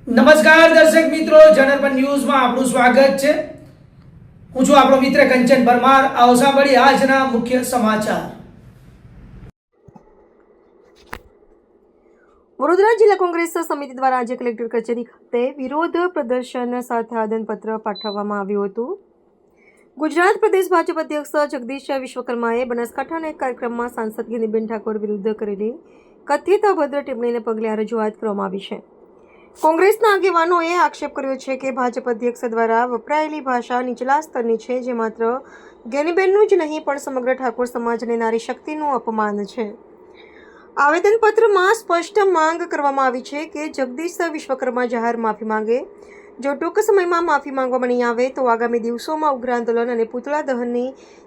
નમસ્કાર દર્શક મિત્રો, જનરપન ન્યૂઝમાં આપનું સ્વાગત છે। હું છું આપણો મિત્ર કંચન પરમાર। આવો સાંભળીએ આજના મુખ્ય સમાચાર। વડોદરા જિલ્લા કોંગ્રેસ સમિતિ દ્વારા આજે કલેક્ટર કચેરી ખાતે વિરોધ પ્રદર્શન સાથે આવેદનપત્ર પાઠવવામાં આવ્યું હતું। ગુજરાત પ્રદેશ ભાજપ અધ્યક્ષ જગદીશ વિશ્વકર્માએ બનાસકાંઠાના એક કાર્યક્રમમાં સાંસદ ગિનીબેન ઠાકોર વિરુદ્ધ કરેલી કથિત અભદ્ર ટિપ્પણીને પગલે આ રજૂઆત કરવામાં આવી છે। કોંગ્રેસના આગેવાનોએ આક્ષેપ કર્યો છે કે ભાજપ અધ્યક્ષ દ્વારા વપરાયેલી ભાષા નીચલા સ્તરની છે, જે માત્ર ગેનીબેનનું જ નહીં પણ સમગ્ર ઠાકોર સમાજ અને નારી શક્તિનું અપમાન છે। આવેદનપત્રમાં સ્પષ્ટ માંગ કરવામાં આવી છે કે જગદીશ વિશ્વકર્મા જાહેર માફી માંગે। જો ટૂંક સમયમાં માફી માંગવામાં નહીં આવે તો આગામી દિવસોમાં ઉગ્ર આંદોલન અને પૂતળા દહનની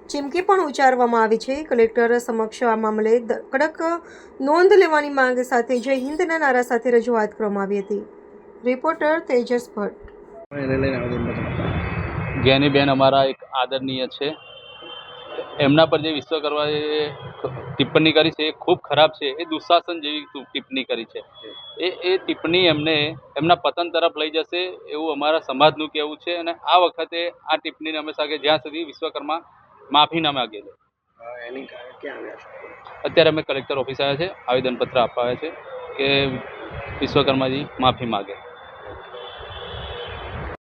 ચીમકી પણ ઉચ્ચારવામાં આવી છે। કલેક્ટર સમક્ષ આ મામલે કડક નોંધ લેવાની માંગ સાથે જય હિન્દના નારા સાથે રજૂઆત કરવામાં આવી હતી। રિપોર્ટર તેજસ ભટ્ટ। જ્ઞાનીબેન અમારા એક આદરણીય છે। એમના પર જે વિશ્વકર્માએ ટિપ્પણી કરી છે એ ખૂબ ખરાબ છે। એ દુશાસન જેવી ટિપ્પણી કરી છે। એ ટિપ્પણી એમને એમના પતન તરફ લઈ જશે એવું અમારા સમાજનું કહેવું છે। અને આ વખતે આ ટિપ્પણીને હંમેશા કે જ્યાં સુધી વિશ્વકર્મા માફી ના માગે લે। અત્યારે અમે કલેક્ટર ઓફિસ આવ્યા છે, આવેદનપત્ર આપવા આવ્યા છે કે વિશ્વકર્માજી માફી માગે।